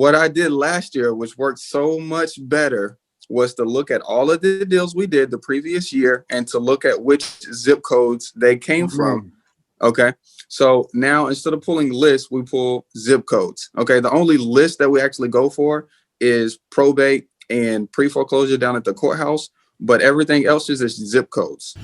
what I did last year, which worked so much better, was to look at all of the deals we did the previous year and to look at which zip codes they came from. Okay. So now instead of pulling lists, we pull zip codes. Okay. The only list that we actually go for is probate and pre-foreclosure down at the courthouse, but everything else is just zip codes.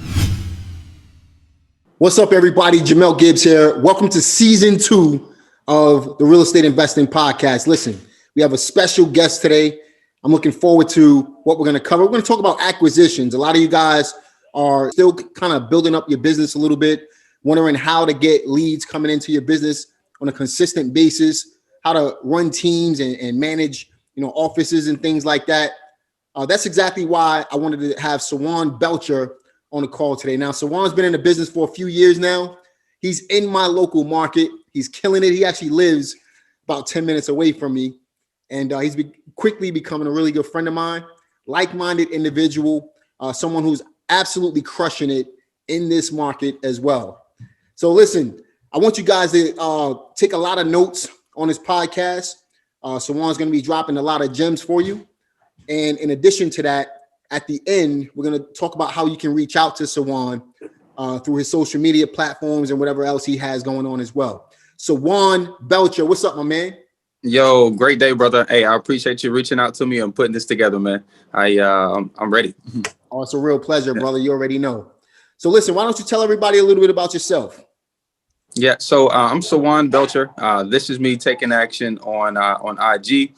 What's up, everybody? Jamel Gibbs here. Welcome to season 2 of the Real Estate Investing Podcast. Listen, we have a special guest today. I'm looking forward to what we're going to cover. We're going to talk about acquisitions. A lot of you guys are still kind of building up your business a little bit, wondering how to get leads coming into your business on a consistent basis, how to run teams and manage, offices and things like that. That's exactly why I wanted to have Sawand Belcher on the call today. Now, Sawand's been in the business for a few years now. He's in my local market. He's killing it. He actually lives about 10 minutes away from me. And he's quickly becoming a really good friend of mine, like-minded individual, someone who's absolutely crushing it in this market as well. So listen, I want you guys to take a lot of notes on this podcast. Sawand's going to be dropping a lot of gems for you. And in addition to that, at the end, we're going to talk about how you can reach out to Sawand through his social media platforms and whatever else he has going on as well. Sawand Belcher, what's up, my man? Yo, great day, brother. Hey, I appreciate you reaching out to me and putting this together, man. I'm ready. Oh, it's a real pleasure, brother. You already know. So listen, why don't you tell everybody a little bit about yourself? Yeah, so I'm Sawand Belcher. This is me taking action on IG.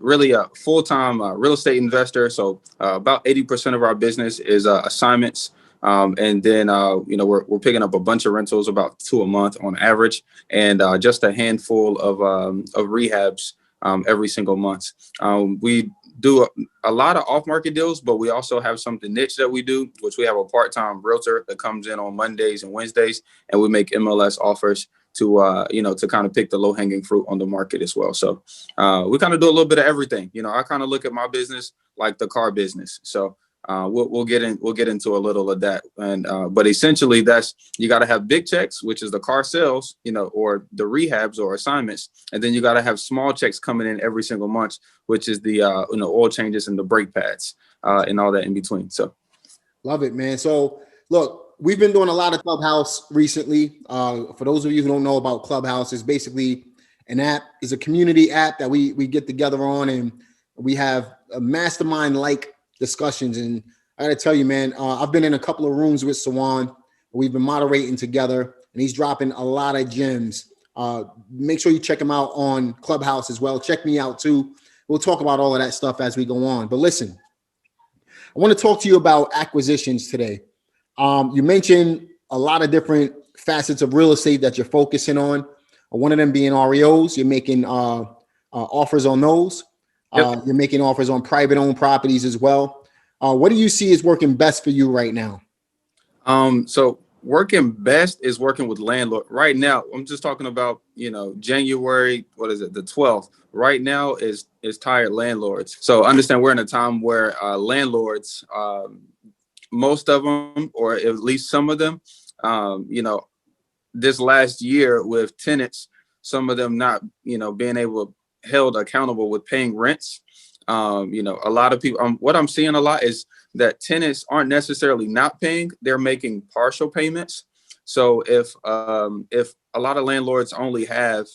Really a full-time real estate investor. So about 80% of our business is assignments. And then, we're picking up a bunch of rentals, about 2 a month on average, and just a handful of rehabs every single month. We do a lot of off-market deals, but we also have something niche that we do, which we have a part-time realtor that comes in on Mondays and Wednesdays, and we make MLS offers to to kind of pick the low-hanging fruit on the market as well. So we kind of do a little bit of everything. I kind of look at my business like the car business. So we'll get into a little of that. And but essentially, that's, you got to have big checks, which is the car sales, or the rehabs or assignments, and then you got to have small checks coming in every single month, which is the oil changes and the brake pads and all that in between. So love it, man. So look, we've been doing a lot of Clubhouse recently. For those of you who don't know about Clubhouse, it's basically an app, is a community app that we get together on, and we have a mastermind-like discussions. And I gotta tell you, man, I've been in a couple of rooms with Sawand. We've been moderating together, and he's dropping a lot of gems. Make sure you check him out on Clubhouse as well. Check me out too. We'll talk about all of that stuff as we go on. But listen, I want to talk to you about acquisitions today. You mentioned a lot of different facets of real estate that you're focusing on. One of them being REOs. You're making offers on those. Yep. You're making offers on private owned properties as well. What do you see is working best for you right now? So working best is working with landlord right now. I'm just talking about, January, what is it? The 12th right now is tired landlords. So understand we're in a time where landlords, most of them, or at least some of them, this last year with tenants, some of them not, being able to held accountable with paying rents. A lot of people, what I'm seeing a lot is that tenants aren't necessarily not paying, they're making partial payments. So if a lot of landlords only have,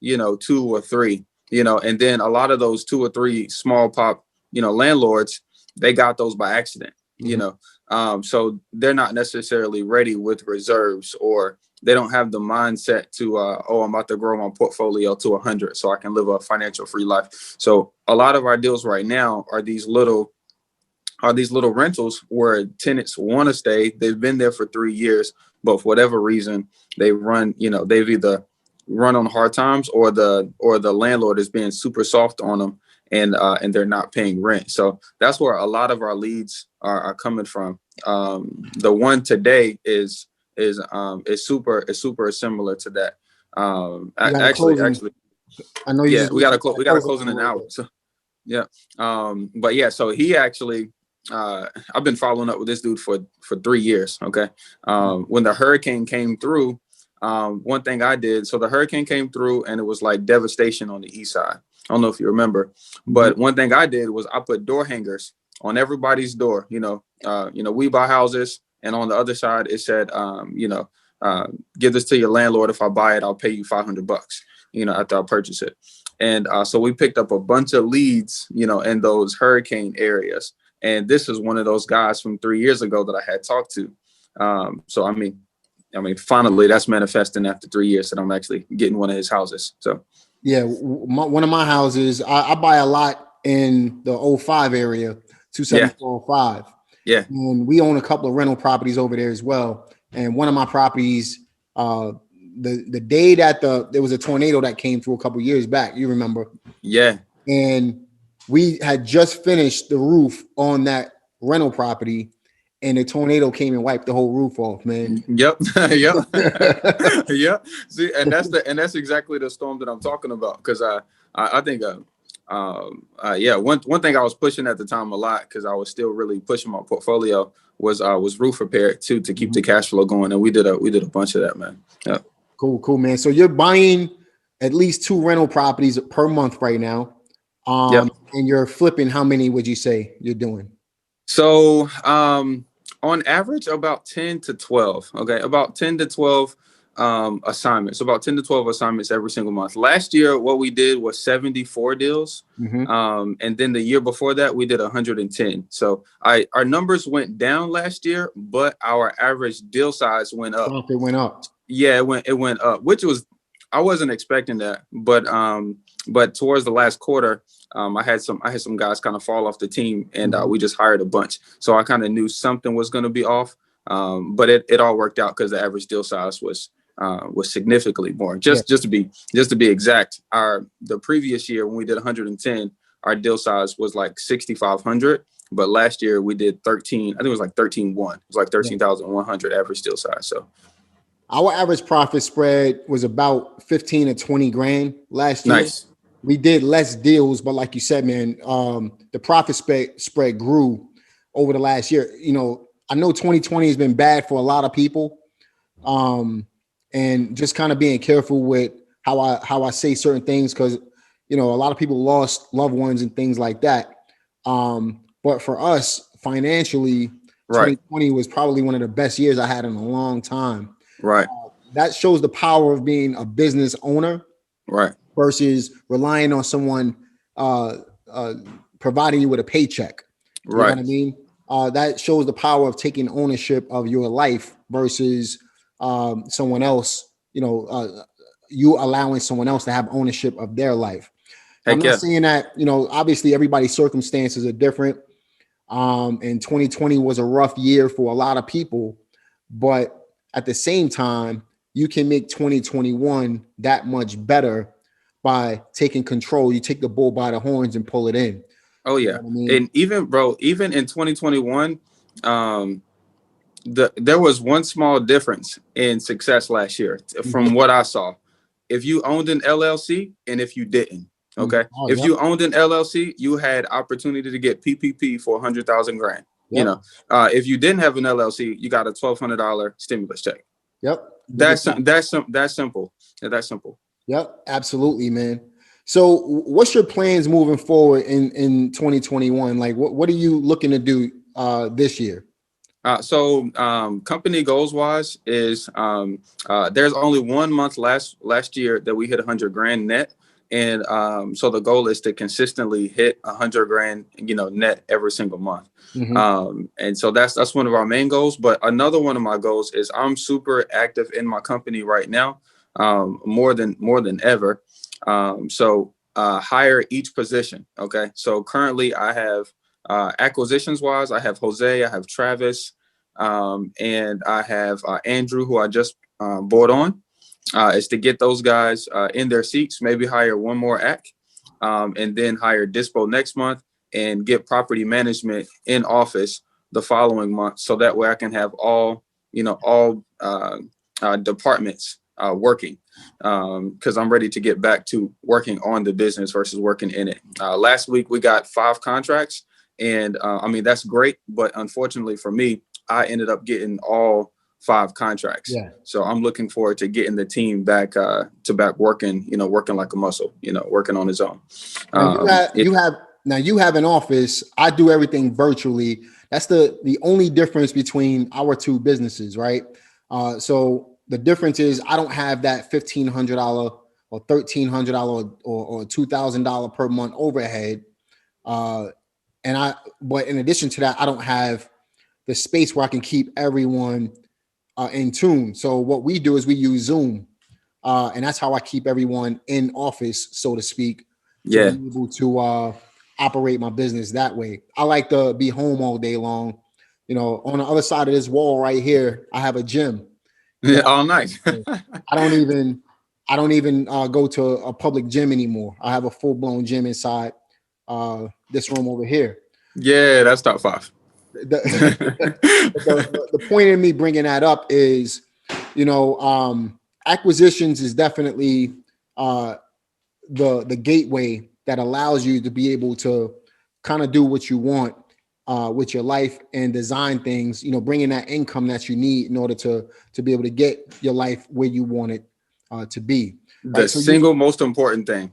2 or 3, and then a lot of those 2 or 3 small pop, landlords, they got those by accident, so they're not necessarily ready with reserves, or they don't have the mindset to, I'm about to grow my portfolio to 100 so I can live a financial free life. So a lot of our deals right now are these little rentals where tenants want to stay. They've been there for 3 years, but for whatever reason, they run, they've either run on hard times or the landlord is being super soft on them, and they're not paying rent. So that's where a lot of our leads are coming from. The one today is super similar to that. Actually, I know we got to close in an hour. So yeah, but yeah, so he actually, I've been following up with this dude for 3 years. Okay, when the hurricane came through, one thing I did, so the hurricane came through and it was like devastation on the east side. I don't know if you remember, but one thing I did was I put door hangers on everybody's door. We buy houses, and on the other side it said, give this to your landlord. If I buy it, I'll pay you $500. After I purchase it. And so we picked up a bunch of leads, in those hurricane areas. And this is one of those guys from 3 years ago that I had talked to. So I mean, finally, that's manifesting after 3 years that I'm actually getting one of his houses. So, yeah, one of my houses, I buy a lot in the 05 area, 27405. Yeah. And we own a couple of rental properties over there as well. And one of my properties, the day that there was a tornado that came through a couple of years back, you remember? Yeah. And we had just finished the roof on that rental property, and the tornado came and wiped the whole roof off, man. Yep. Yep. Yeah. See, and that's exactly the storm that I'm talking about. Because I think one thing I was pushing at the time a lot, because I was still really pushing my portfolio, was roof repair too, to keep the cash flow going. And we did a bunch of that, man. Yeah. Cool, man. So you're buying at least 2 rental properties per month right now. And you're flipping, how many would you say you're doing? So on average, about 10 to 12. Okay. About 10 to 12 assignments, about 10 to 12 assignments every single month. Last year, what we did was 74 deals. And then the year before that, we did 110. So our numbers went down last year, but our average deal size went up. It went up. Yeah, it went up, which I wasn't expecting that. But towards the last quarter, I had some guys kind of fall off the team, and we just hired a bunch. So I kind of knew something was going to be off. But it all worked out because the average deal size was significantly more. Just to be exact, the previous year when we did 110, our deal size was like 6,500. But last year we did 13. I think it was like 13.1. It was like 13,100 average deal size. So our average profit spread was about 15 to 20 grand last year. Nice. We did less deals, but like you said, man, the profit spread grew over the last year. I know 2020 has been bad for a lot of people, and just kind of being careful with how I say certain things, because a lot of people lost loved ones and things like that. But for us, financially, 2020 was probably one of the best years I had in a long time. Right. That shows the power of being a business owner. Right. Versus relying on someone providing you with a paycheck. You know what I mean? That shows the power of taking ownership of your life versus someone else, you allowing someone else to have ownership of their life. I'm not saying that, obviously everybody's circumstances are different. And 2020 was a rough year for a lot of people, but at the same time, you can make 2021 that much better by taking control. You take the bull by the horns and pull it in. Oh yeah. You know what I mean? And even in 2021, there was one small difference in success last year from what I saw. If you owned an LLC and if you didn't, okay. If you owned an LLC, you had opportunity to get PPP for 100,000 grand. If you didn't have an LLC, you got a $1,200 stimulus check. That's simple. Yeah, that's simple. Yep, absolutely, man. So what's your plans moving forward in 2021? Like, what are you looking to do this year? So company goals wise is there's only 1 month last year that we hit 100 grand net. And so the goal is to consistently hit 100 grand, net every single month. And so that's one of our main goals. But another one of my goals is I'm super active in my company right now. More than ever. So hire each position. Okay. So currently I have acquisitions wise, I have Jose, I have Travis, and I have Andrew, who I just brought on, is to get those guys in their seats, maybe hire one more act, and then hire Dispo next month and get property management in office the following month. So that way I can have all departments working, because I'm ready to get back to working on the business versus working in it. Last week we got 5 contracts, and that's great. But unfortunately for me, I ended up getting all 5 contracts. Yeah. So I'm looking forward to getting the team back back working, working like a muscle, working on his own. You have an office. I do everything virtually. That's the only difference between our two businesses, right? So the difference is I don't have that $1,500 or $1,300 or $2,000 per month overhead. But in addition to that, I don't have the space where I can keep everyone in tune. So what we do is we use Zoom, and that's how I keep everyone in office, so to speak, to be able to operate my business that way. I like to be home all day long. On the other side of this wall right here, I have a gym. Oh, nice. I don't even go to a public gym anymore. I have a full blown gym inside this room over here. Yeah, that's top 5. The point in me bringing that up is, acquisitions is definitely the gateway that allows you to be able to kind of do what you want with your life and design things, bringing that income that you need in order to be able to get your life where you want it to be. The single most important thing,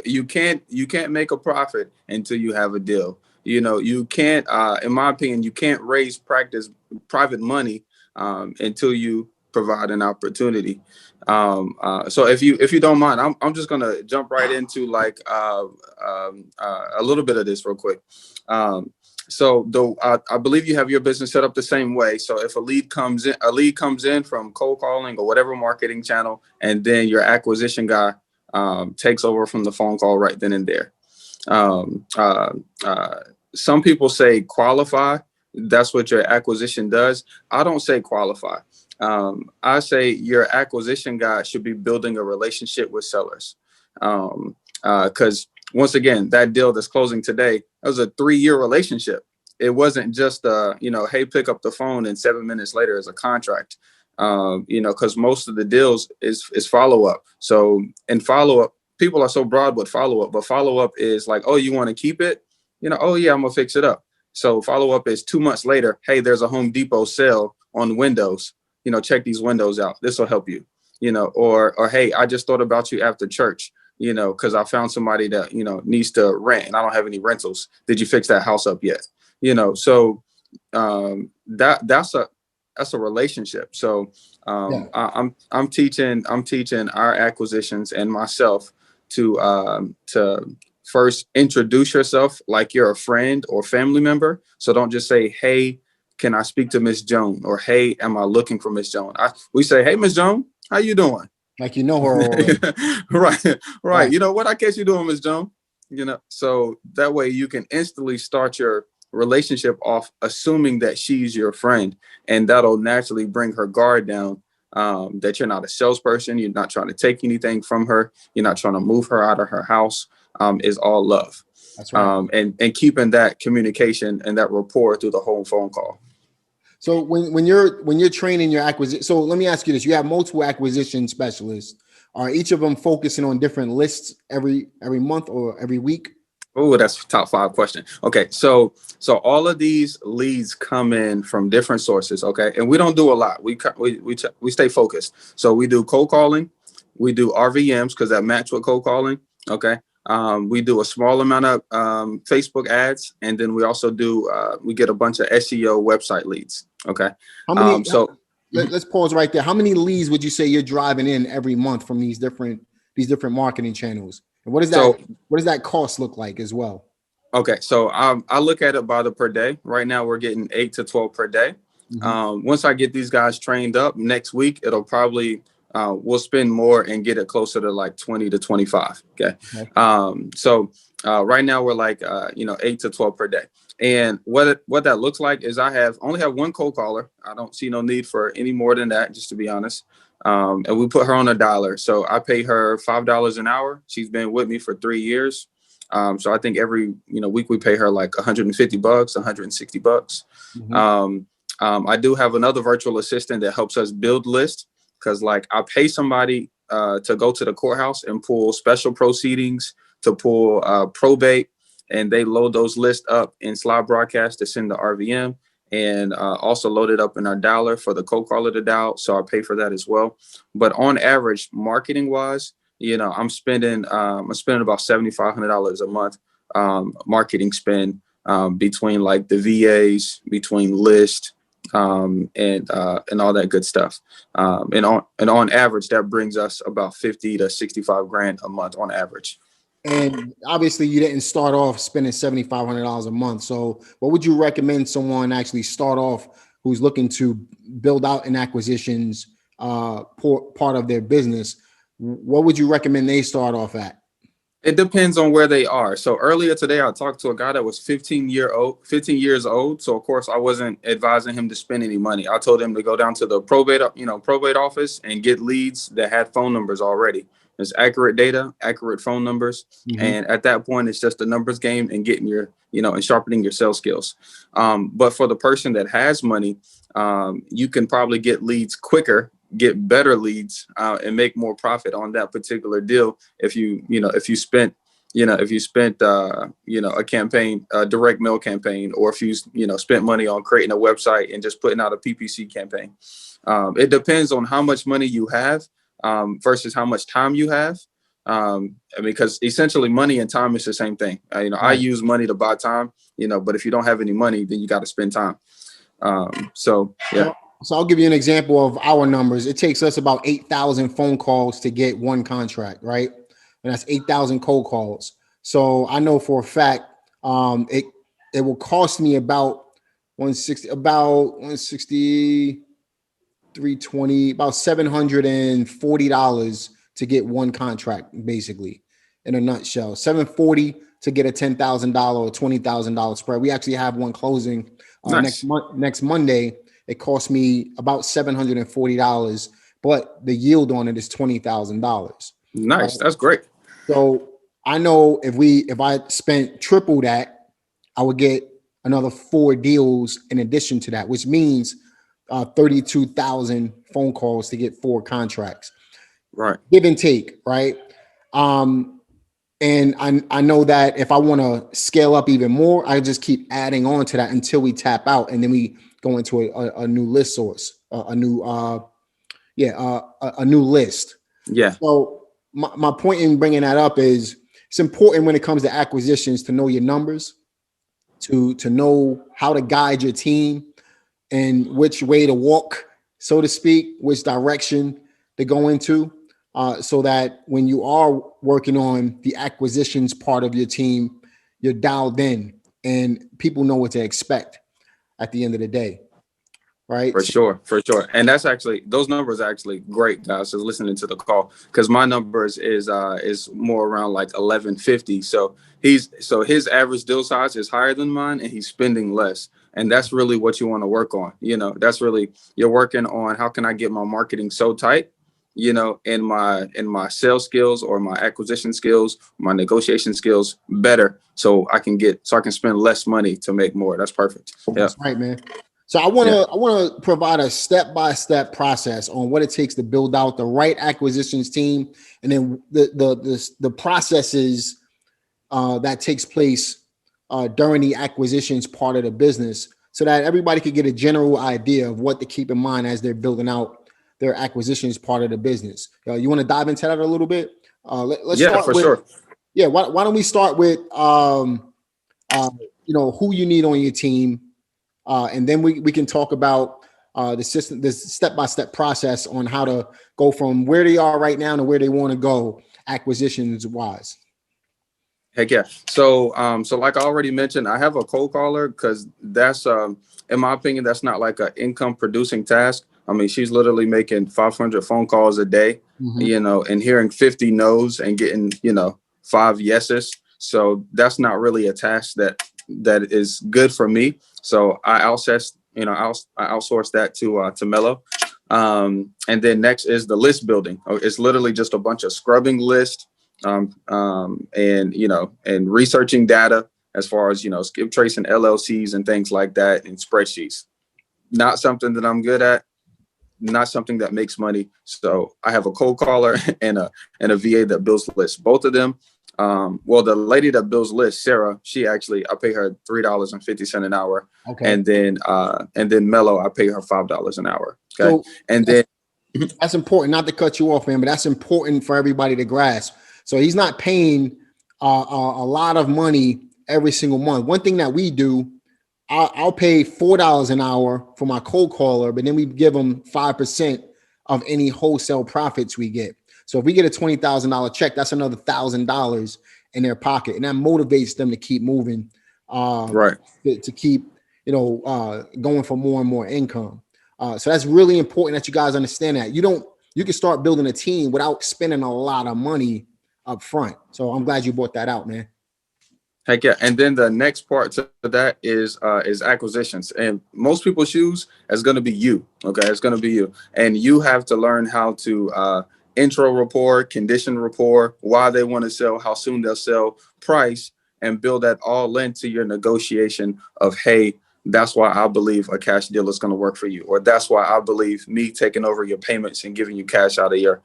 you can't make a profit until you have a deal. You can't, in my opinion, you can't raise private money until you provide an opportunity. So if you don't mind, I'm just gonna jump right into like a little bit of this real quick. So though I believe you have your business set up the same way. So if a lead comes in from cold calling or whatever marketing channel, and then your acquisition guy takes over from the phone call right then and there. Some people say qualify. That's what your acquisition does. I don't say qualify. I say your acquisition guy should be building a relationship with sellers. Because once again, that deal that's closing today, that was a 3-year relationship. It wasn't just hey, pick up the phone and 7 minutes later is a contract. Because most of the deals is follow up. So in follow up, people are so broad with follow up, but follow up is like, oh, you want to keep it? Oh yeah, I'm gonna fix it up. So follow up is 2 months later. Hey, there's a Home Depot sale on windows. Check these windows out. This will help you. Or hey, I just thought about you after church. Because I found somebody that needs to rent, and I don't have any rentals. Did you fix that house up yet? So that's a relationship. So I'm teaching our acquisitions and myself to first introduce yourself like you're a friend or family member. So don't just say, hey, can I speak to Miss Joan? Or hey, am I looking for Miss Joan? We say, hey, Miss Joan, how you doing? Like her already. Right. You know what? I guess you doing, Miss Joan. So that way you can instantly start your relationship off assuming that she's your friend, and that'll naturally bring her guard down. That you're not a salesperson. You're not trying to take anything from her. You're not trying to move her out of her house. Is all love. That's right. And keeping that communication and that rapport through the whole phone call. So when you're training your acquisition, so let me ask you this: you have multiple acquisition specialists. Are each of them focusing on different lists every month or every week? Oh, that's top 5 question. Okay, so all of these leads come in from different sources. Okay, and we don't do a lot. We stay focused. So we do cold calling, we do RVMs because that match with cold calling. Okay. We do a small amount of Facebook ads, and then we also do we get a bunch of SEO website leads. Okay. How many? Let's pause right there. How many leads would you say you're driving in every month from these different marketing channels? And what does that cost look like as well? Okay, so I look at it by the per day. Right now, we're getting 8 to 12 per day. Mm-hmm. Once I get these guys trained up next week, it'll probably we'll spend more and get it closer to like 20 to 25. Okay. So right now we're like 8 to 12 per day. And what that looks like is I only have one cold caller. I don't see no need for any more than that, just to be honest. And we put her on a dialer. So I pay her $5 an hour. She's been with me for 3 years. So I think every week we pay her like $150, $160. Mm-hmm. I do have another virtual assistant that helps us build lists, because like I pay somebody to go to the courthouse and pull special proceedings, to pull probate, and they load those lists up in Slide Broadcast to send to RVM. and also loaded up in our dialer for the cold caller to dial. So I pay for that as well. But on average, marketing wise, I'm spending about $7,500 a month marketing spend between like the VAs, between list, and all that good stuff. And on average, that brings us about 50 to 65 grand a month on average. And obviously, you didn't start off spending $7,500 a month. So, what would you recommend someone actually start off who's looking to build out an acquisitions part of their business? What would you recommend they start off at? It depends on where they are. So earlier today, I talked to a guy that was 15 years old. So of course, I wasn't advising him to spend any money. I told him to go down to the probate office and get leads that had phone numbers already. It's accurate data, accurate phone numbers. Mm-hmm. And at that point, it's just a numbers game and getting and sharpening your sales skills. But for the person that has money, you can probably get leads quicker, get better leads, and make more profit on that particular deal if you spent a campaign, a direct mail campaign, or if you spent money on creating a website and just putting out a PPC campaign. It depends on how much money you have versus how much time you have, because essentially money and time is the same thing. Right. I use money to buy time, but if you don't have any money, then you got to spend time. So yeah. So I'll give you an example of our numbers. It takes us about 8,000 phone calls to get one contract, right? And that's 8,000 cold calls. So I know for a fact it will cost me about 320, about $740 to get one contract, basically, in a nutshell. $740 to get a $10,000 or $20,000 spread. We actually have one closing nice. next Monday. It cost me about $740, but the yield on it is $20,000. Nice. That's great. So I know if I spent triple that, I would get another 4 deals in addition to that, which means 32,000 phone calls to get 4 contracts. Right. Give and take, right? And I know that if I want to scale up even more, I just keep adding on to that until we tap out, and then we go into a new list source, a new list. Yeah. So my point in bringing that up is it's important when it comes to acquisitions to know your numbers, to know how to guide your team and which way to walk, so to speak, which direction to go into, so that when you are working on the acquisitions part of your team, you're dialed in and people know what to expect at the end of the day. Right. For sure. And those numbers are actually great, guys. So listening to the call, because my numbers is more around like 1150. So his average deal size is higher than mine, and he's spending less. And that's really what you want to work on. That's really, you're working on how can I get my marketing so tight, in my sales skills or my acquisition skills, my negotiation skills better, so I can spend less money to make more. That's perfect. Yeah. That's right, man. So I want to provide a step-by-step process on what it takes to build out the right acquisitions team, and then the processes that takes place during the acquisitions part of the business, so that everybody could get a general idea of what to keep in mind as they're building out their acquisitions part of the business. You want to dive into that a little bit? Let's start with, sure. Yeah. Why don't we start with who you need on your team. And then we can talk about the system, this step-by-step process on how to go from where they are right now to where they want to go acquisitions wise. Heck yeah. So like I already mentioned, I have a cold caller, because that's, in my opinion, that's not like an income producing task. I mean, she's literally making 500 phone calls a day, mm-hmm. And hearing 50 no's and getting, 5 yeses. So that's not really a task that is good for me. So I outsource that to Mello. And then next is the list building. It's literally just a bunch of scrubbing lists, and researching data as far as, skip tracing LLCs and things like that, and spreadsheets. Not something that I'm good at, not something that makes money. So I have a cold caller and a VA that builds lists. Both of them Well, the lady that builds lists, Sarah, I pay her $3.50 an hour. Okay. And then Mello, I pay her $5 an hour. Okay. So And then that's important, not to cut you off, man, but that's important for everybody to grasp. So he's not paying a lot of money every single month. One thing that we do, I'll pay $4 an hour for my cold caller, but then we give them 5% of any wholesale profits we get. So if we get a $20,000 check, that's another $1,000 in their pocket, and that motivates them to keep moving, right. to keep going for more and more income. So that's really important that you guys understand that you can start building a team without spending a lot of money up front. So I'm glad you brought that out, man. Heck yeah. And then the next part to that is acquisitions. And most people's shoes is going to be you. Okay. It's going to be you. And you have to learn how to intro rapport, condition rapport, why they want to sell, how soon they'll sell, price, and build that all into your negotiation of, hey, that's why I believe a cash deal is going to work for you. Or that's why I believe me taking over your payments and giving you cash out of your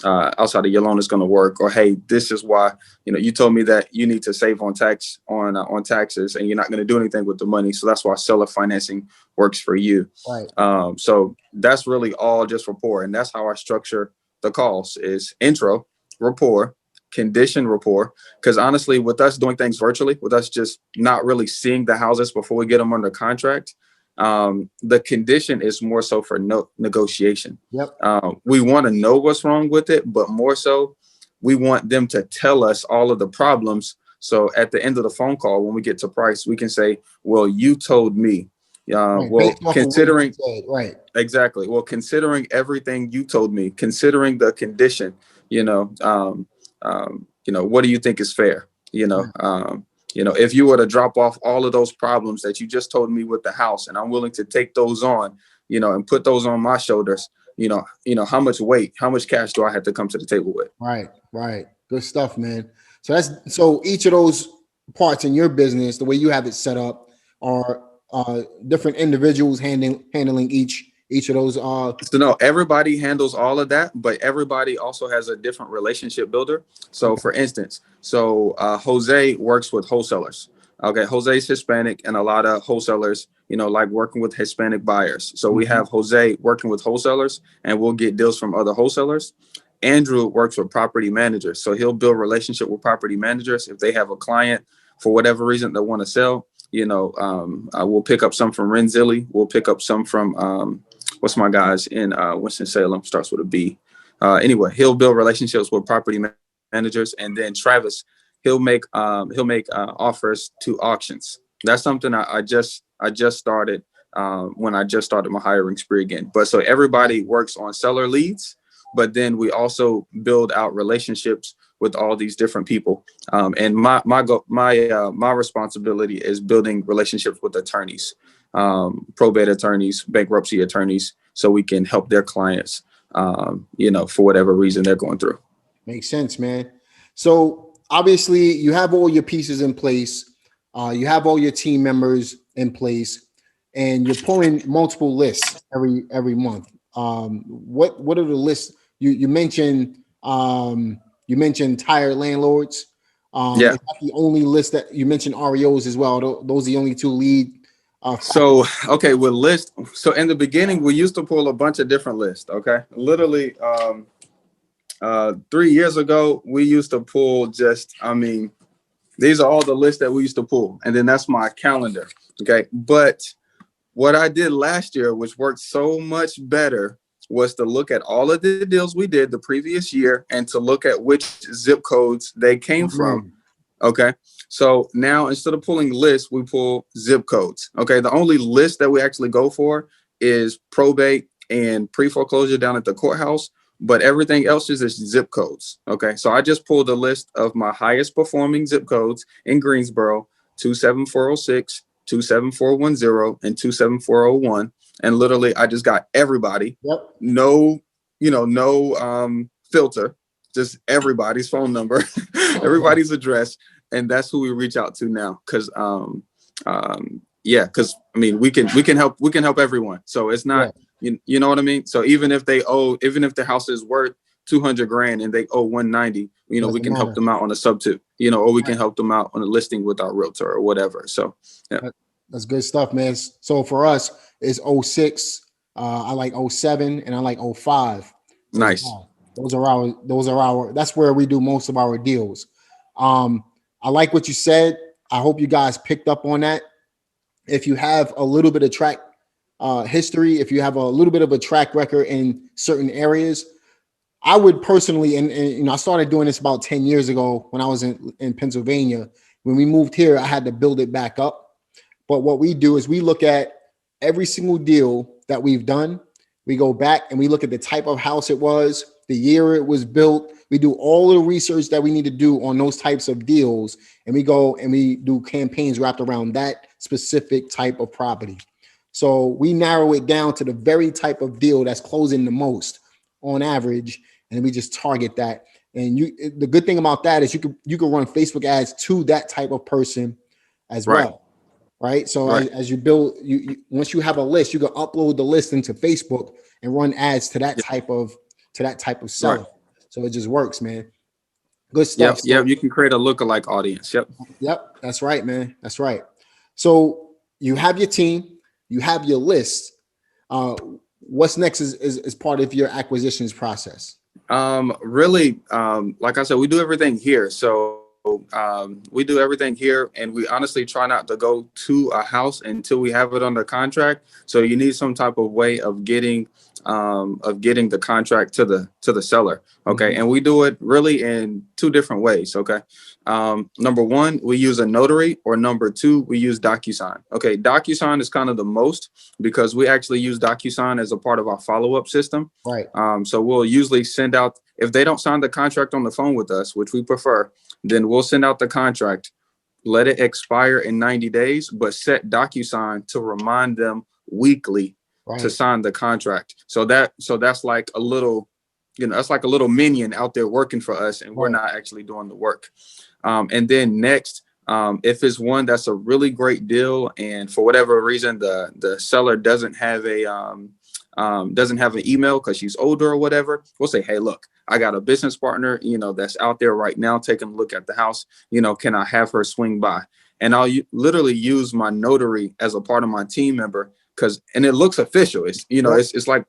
outside of your loan is going to work. Or, hey, this is why, you told me that you need to save on taxes and you're not going to do anything with the money. So that's why seller financing works for you. Right. So that's really all just rapport. And that's how I structure the calls is intro, rapport, condition rapport. Because honestly, with us doing things virtually, with us just not really seeing the houses before we get them under contract, the condition is more so for negotiation. Yep. We want to know what's wrong with it, but more so we want them to tell us all of the problems. So at the end of the phone call, when we get to price, we can say, well, you told me. Right. Well, considering right. Exactly. Well, considering everything you told me, considering the condition, what do you think is fair? If you were to drop off all of those problems that you just told me with the house, and I'm willing to take those on, and put those on my shoulders, how much weight, how much cash do I have to come to the table with? Right. Right. Good stuff, man. So each of those parts in your business, the way you have it set up, are different individuals handling each of those. So no, everybody handles all of that, but everybody also has a different relationship builder. So for instance, Jose works with wholesalers. Okay, Jose's Hispanic, and a lot of wholesalers, like working with Hispanic buyers. So we have Jose working with wholesalers, and we'll get deals from other wholesalers. Andrew works with property managers, so he'll build relationship with property managers. If they have a client for whatever reason they want to sell, we'll pick up some from Renzilli. We'll pick up some from what's my guys in Winston-Salem, starts with a B. Anyway, he'll build relationships with property managers, and then Travis, he'll make offers to auctions. That's something I just started when I just started my hiring spree again. But so everybody works on seller leads, but then we also build out relationships with all these different people. And my responsibility is building relationships with attorneys, probate attorneys, bankruptcy attorneys, so we can help their clients, for whatever reason they're going through. Makes sense, man. So obviously you have all your pieces in place. You have all your team members in place, and you're pulling multiple lists every month. What are the lists? You mentioned tire landlords. Yeah. Is that the only list that you mentioned? REOs as well. Those are the only two lead. With list. So in the beginning, we used to pull a bunch of different lists. Okay. Literally, 3 years ago, we used to pull these are all the lists that we used to pull. And then that's my calendar. Okay. But what I did last year, which worked so much better, was to look at all of the deals we did the previous year and to look at which zip codes they came from. Okay. So now instead of pulling lists, we pull zip codes. Okay. The only list that we actually go for is probate and pre-foreclosure down at the courthouse, but everything else is zip codes. Okay. So I just pulled a list of my highest performing zip codes in Greensboro: 27406, 27410, and 27401. And literally, I just got everybody. Yep. No filter, just everybody's phone number, everybody's address, and that's who we reach out to now. Because we can help everyone. So it's not, you know what I mean. So even if the house is worth 200 grand and they owe 190, you know, we can help them out on a sub-2, you know, or we can help them out on a listing with our realtor or whatever. So, yeah. That's good stuff, man. So for us, it's 06. I like 07 and I like 05. So nice. That's where we do most of our deals. I like what you said. I hope you guys picked up on that. If you have a little bit of track history, if you have a little bit of a track record in certain areas, I would personally, and you know, I started doing this about 10 years ago when I was in Pennsylvania. When we moved here, I had to build it back up. But what we do is we look at every single deal that we've done. We go back and we look at the type of house it was, the year it was built. We do all the research that we need to do on those types of deals. And we go and we do campaigns wrapped around that specific type of property. So we narrow it down to the very type of deal that's closing the most on average. And we just target that. And the good thing about that is you can run Facebook ads to that type of person as well. Right. So as you build, once you have a list, you can upload the list into Facebook and run ads to that type of seller. Right. So it just works, man. Good stuff. Yep. You can create a lookalike audience. Yep. That's right, man. That's right. So you have your team, you have your list. What's next is part of your acquisitions process. Really, like I said, we do everything here. So we do everything here, and we honestly try not to go to a house until we have it under contract. So you need some type of way of getting the contract to the seller. Okay. Mm-hmm. And we do it really in two different ways. Okay. Number one, we use a notary, or number two, we use DocuSign. Okay. DocuSign is kind of the most, because we actually use DocuSign as a part of our follow-up system. Right. So we'll usually send out, if they don't sign the contract on the phone with us, which we prefer, then we'll send out the contract, let it expire in 90 days, but set DocuSign to remind them weekly to sign the contract. So that's like a little, that's like a little minion out there working for us, and we're not actually doing the work. And then next, if it's one that's a really great deal, and for whatever reason the seller doesn't have an email because she's older or whatever, we'll say, hey, look, I got a business partner, that's out there right now taking a look at the house. Can I have her swing by? And I'll literally use my notary as a part of my team member, and it looks official. It's, it's like,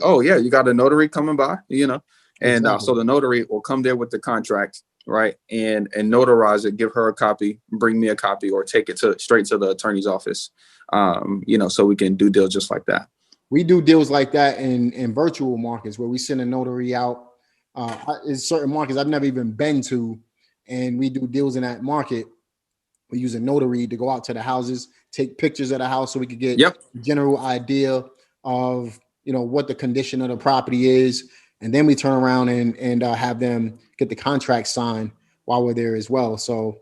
oh yeah, you got a notary coming by, and Exactly. So the notary will come there with the contract, right, and notarize it, give her a copy, bring me a copy, or take it straight to the attorney's office, so we can do deals just like that. We do deals like that in virtual markets where we send a notary out. In certain markets I've never even been to, and we do deals in that market. We use a notary to go out to the houses, take pictures of the house so we could get a general idea of, what the condition of the property is. And then we turn around and have them get the contract signed while we're there as well. So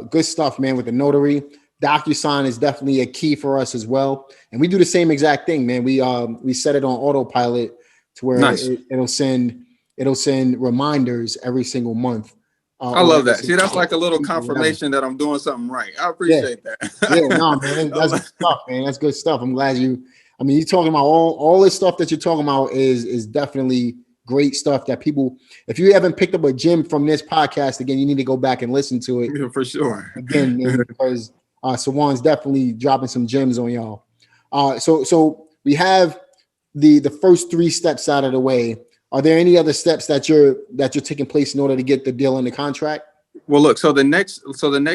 good stuff, man, with the notary. DocuSign is definitely a key for us as well. And we do the same exact thing, man. We set it on autopilot to where it'll send reminders every single month. I love that. See, that's like a little confirmation that I'm doing something right. I appreciate that. Man, that's good stuff, man. That's good stuff. I'm glad you're talking about all this stuff that you're talking about is definitely great stuff that people, if you haven't picked up a gem from this podcast, again, you need to go back and listen to it. Yeah, for sure. Again, man, because Sawand's definitely dropping some gems on y'all. So we have the first 3 steps out of the way. Are there any other steps that you're taking place in order to get the deal in the contract? Well, look, so the next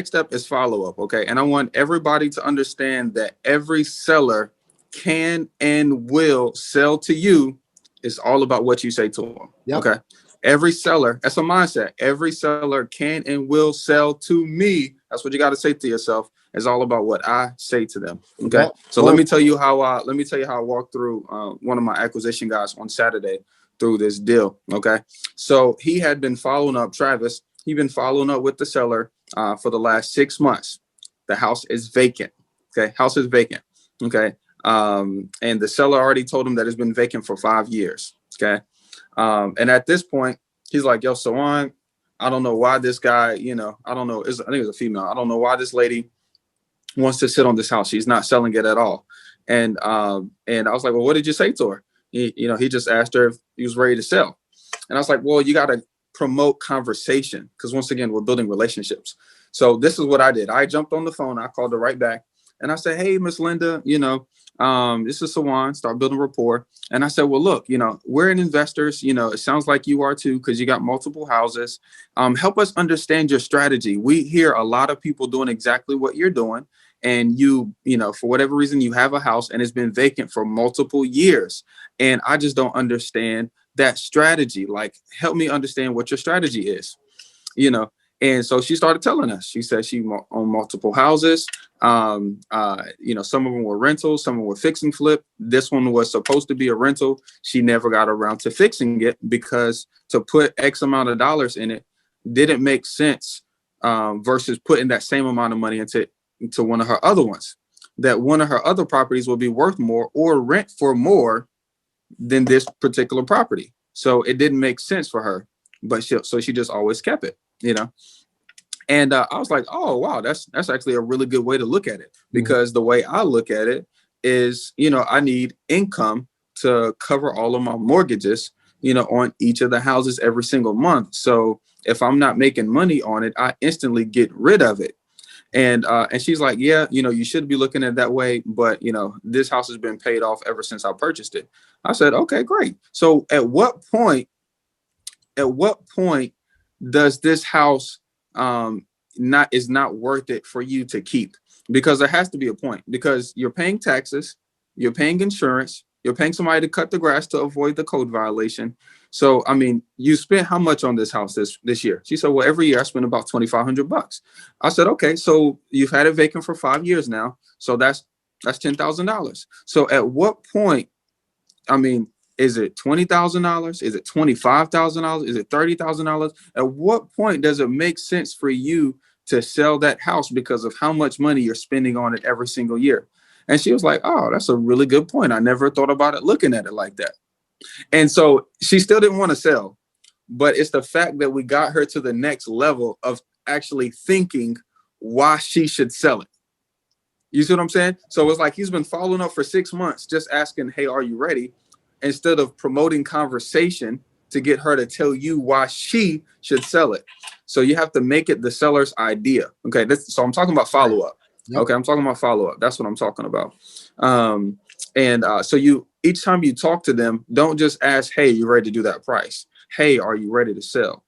step is follow-up. Okay. And I want everybody to understand that every seller can and will sell to you. It's all about what you say to them. Yep. Okay. Every seller, that's a mindset. Every seller can and will sell to me. That's what you got to say to yourself. It's all about what I say to them. Okay. Yep. So let me tell you how I walked through one of my acquisition guys on Saturday through this deal. Okay. So he had been following up, Travis. He'd been following up with the seller for the last 6 months. The house is vacant. Okay. House is vacant. Okay. And the seller already told him that it's been vacant for 5 years. Okay. And at this point, he's like, yo, Sawand, I don't know why this guy, I don't know. I think it was a female. I don't know why this lady wants to sit on this house. She's not selling it at all. And I was like, well, what did you say to her? He just asked her if he was ready to sell. And I was like, well, you got to promote conversation, because once again, we're building relationships. So this is what I did. I jumped on the phone. I called her right back. And I said, hey, Miss Linda, this is Sawand, start building rapport. And I said, well, look, we're in investors, it sounds like you are too, because you got multiple houses. Help us understand your strategy. We hear a lot of people doing exactly what you're doing. And for whatever reason, you have a house and it's been vacant for multiple years. And I just don't understand that strategy. Like, help me understand what your strategy is, And so she started telling us. She said she owned multiple houses. Some of them were rentals, some of them were fix and flip. This one was supposed to be a rental. She never got around to fixing it because to put X amount of dollars in it didn't make sense versus putting that same amount of money into one of her other ones. That one of her other properties will be worth more or rent for more than this particular property. So it didn't make sense for her, but she just always kept it, And I was like, oh, wow, that's actually a really good way to look at it, because the way I look at it is, I need income to cover all of my mortgages, on each of the houses every single month. So if I'm not making money on it, I instantly get rid of it. And she's like, yeah, you should be looking at it that way. But, this house has been paid off ever since I purchased it. I said, OK, great. So at what point does this house not worth it for you to keep? Because there has to be a point, because you're paying taxes, you're paying insurance, you're paying somebody to cut the grass to avoid the code violation. So, I mean, you spent how much on this house this year? She said, well, every year I spend about $2,500. I said, OK, so you've had it vacant for 5 years now. So that's $10,000. So at what point, I mean, is it $20,000? Is it $25,000? Is it $30,000? At what point does it make sense for you to sell that house because of how much money you're spending on it every single year? And she was like, oh, that's a really good point. I never thought about it looking at it like that. And so she still didn't want to sell, but it's the fact that we got her to the next level of actually thinking why she should sell it. You see what I'm saying? So it's like he's been following up for 6 months, just asking, hey, are you ready? Instead of promoting conversation to get her to tell you why she should sell it. So you have to make it the seller's idea. Okay. So I'm talking about follow-up. Yep. Okay. I'm talking about follow-up. That's what I'm talking about. So each time you talk to them, don't just ask, hey, you ready to do that price? Hey, are you ready to sell?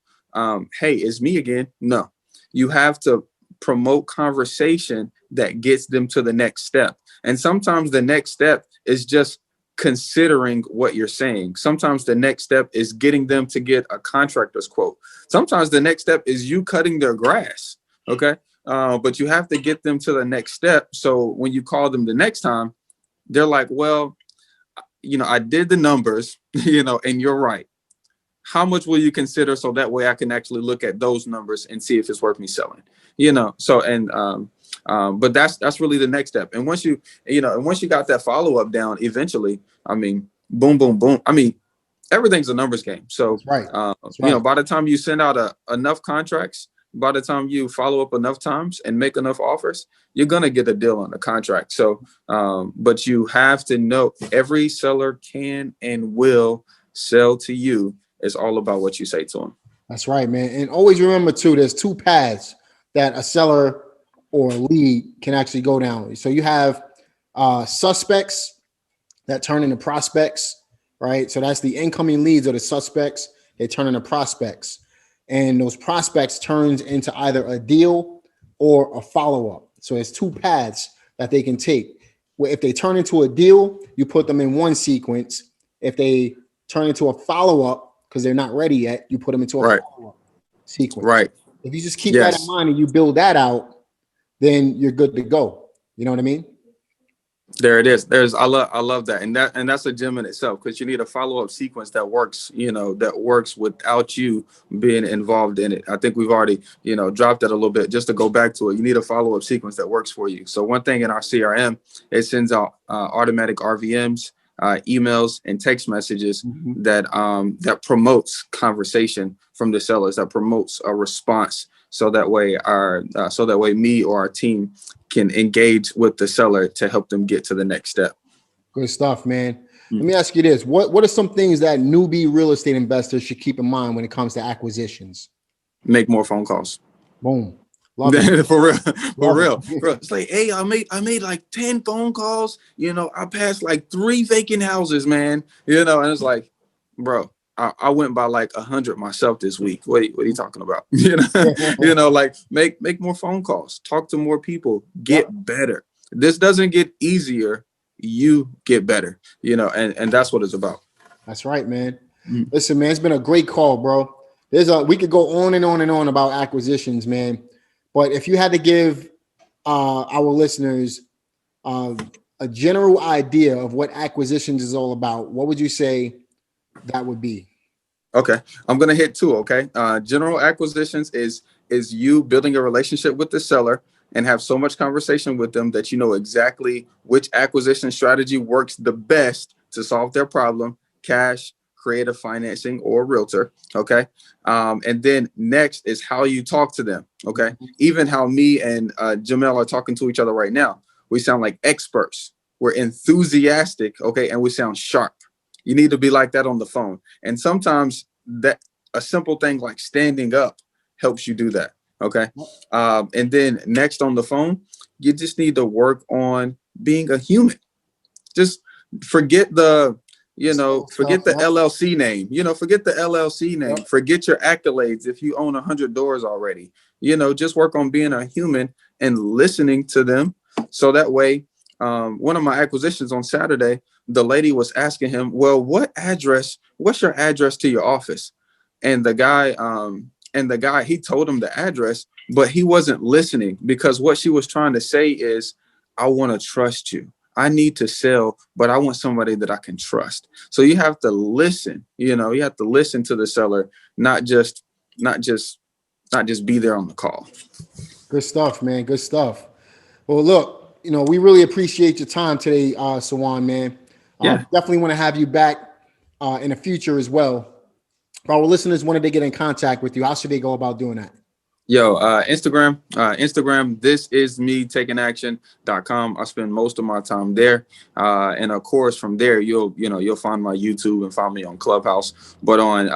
Hey, it's me again. No, you have to promote conversation that gets them to the next step. And sometimes the next step is just considering what you're saying. Sometimes the next step is getting them to get a contractor's quote. Sometimes the next step is you cutting their grass. Okay. But you have to get them to the next step. So when you call them the next time, they're like, well, I did the numbers, and you're right. How much will you consider? So that way I can actually look at those numbers and see if it's worth me selling, but that's really the next step. And once you got that follow-up down, eventually, I mean, boom, boom, boom. I mean, everything's a numbers game. So, right. Right. By the time you send out enough contracts, by the time you follow up enough times and make enough offers, you're going to get a deal on the contract. So, but you have to know every seller can and will sell to you. It's all about what you say to them. That's right, man. And always remember too, there's two paths that a seller or a lead can actually go down. So you have suspects that turn into prospects, right? So that's the incoming leads or the suspects. They turn into prospects. And those prospects turns into either a deal or a follow-up. So there's two paths that they can take. Where if they turn into a deal, you put them in one sequence. If they turn into a follow-up, because they're not ready yet, you put them into a follow-up sequence. Right. If you just keep that in mind and you build that out, then you're good to go. You know what I mean? There it is. I love that. And that's a gem in itself, because you need a follow-up sequence that works, that works without you being involved in it. I think we've already, dropped that a little bit. Just to go back to it, you need a follow-up sequence that works for you. So one thing in our CRM, it sends out automatic RVMs, emails and text messages that promotes conversation from the sellers, that promotes a response. So that way me or our team can engage with the seller to help them get to the next step. Good stuff, man. Let me ask you this. What are some things that newbie real estate investors should keep in mind when it comes to acquisitions? Make more phone calls. Boom. Love it. For real, for Love real, it. bro. It's like, hey, I made like 10 phone calls. I passed like 3 vacant houses, man. And it's like, bro, I went by like 100 myself this week. What are you talking about? Like make more phone calls, talk to more people, get better. This doesn't get easier. You get better, and that's what it's about. That's right, man. Listen, man, it's been a great call, bro. We could go on and on and on about acquisitions, man. But if you had to give our listeners a general idea of what acquisitions is all about, what would you say that would be? Okay, I'm gonna hit 2. Okay, general acquisitions is you building a relationship with the seller and have so much conversation with them that you know exactly which acquisition strategy works the best to solve their problem: cash, creative financing, or realtor. Okay, and then next is how you talk to them. Okay, even how me and Jamel are talking to each other right now. We sound like experts. We're enthusiastic. Okay, and we sound sharp. You need to be like that on the phone. And sometimes that a simple thing like standing up helps you do that. Okay. And then next on the phone, you just need to work on being a human. Just forget the LLC name, forget the LLC name, forget your accolades. If you own 100 doors already, just work on being a human and listening to them. So that way, one of my acquisitions on Saturday, the lady was asking him, well, what's your address to your office? And the guy, he told him the address, but he wasn't listening, because what she was trying to say is, I want to trust you. I need to sell, but I want somebody that I can trust. So you have to listen, you have to listen to the seller, not just be there on the call. Good stuff, man. Good stuff. Well, look, we really appreciate your time today, Sawand, man. Definitely want to have you back in the future as well. If our listeners wanted to get in contact with you, how should they go about doing that? Instagram, this is me taking action.com. I spend most of my time there. And of course, from there, you'll find my YouTube and find me on Clubhouse. But on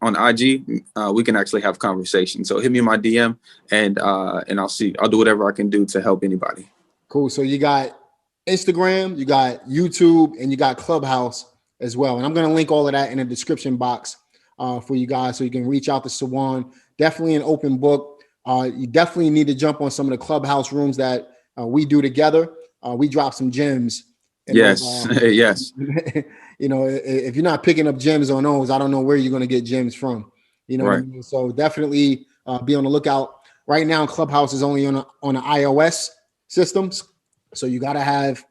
IG, we can actually have conversations. So hit me in my DM and I'll do whatever I can do to help anybody. Cool. So you got Instagram, you got YouTube, and you got Clubhouse as well. And I'm going to link all of that in the description box for you guys, so you can reach out to Sawand. Definitely an open book. You definitely need to jump on some of the Clubhouse rooms that we do together. We drop some gems. Yes. Yes. If you're not picking up gems on those, I don't know where you're going to get gems from. Right. What I mean? So definitely be on the lookout. Right now, Clubhouse is only on the iOS systems. So you got to have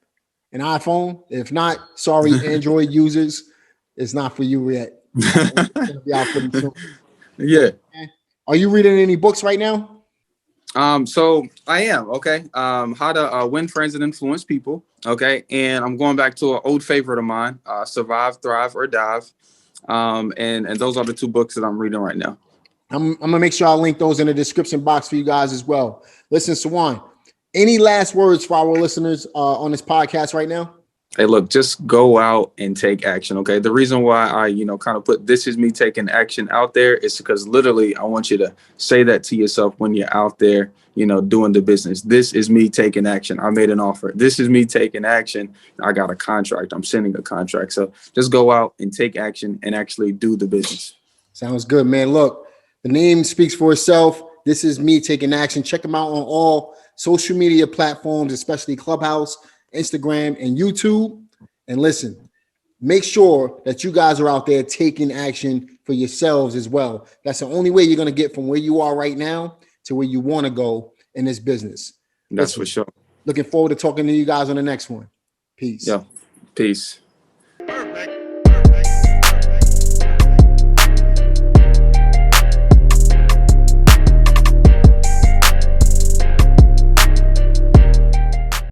an iPhone. If not, sorry, Android users, it's not for you yet. It's gonna be out pretty soon. Yeah. Are you reading any books right now? So I am. Okay. How to win friends and influence people. Okay. And I'm going back to an old favorite of mine, Survive, Thrive, or Dive. And those are the 2 books that I'm reading right now. I'm gonna make sure I link those in the description box for you guys as well. Listen, Sawand, any last words for our listeners on this podcast right now? Hey, look, just go out and take action. Okay. The reason why I, kind of put this is me taking action out there is because literally I want you to say that to yourself when you're out there, doing the business. This is me taking action. I made an offer. This is me taking action. I got a contract. I'm sending a contract. So just go out and take action and actually do the business. Sounds good, man. Look, the name speaks for itself. This is me taking action. Check them out on all social media platforms, especially Clubhouse, Instagram, and YouTube. And listen, make sure that you guys are out there taking action for yourselves as well. That's the only way you're going to get from where you are right now to where you want to go in this business. That's for sure. Looking forward to talking to you guys on the next one. Peace. Yeah. Peace.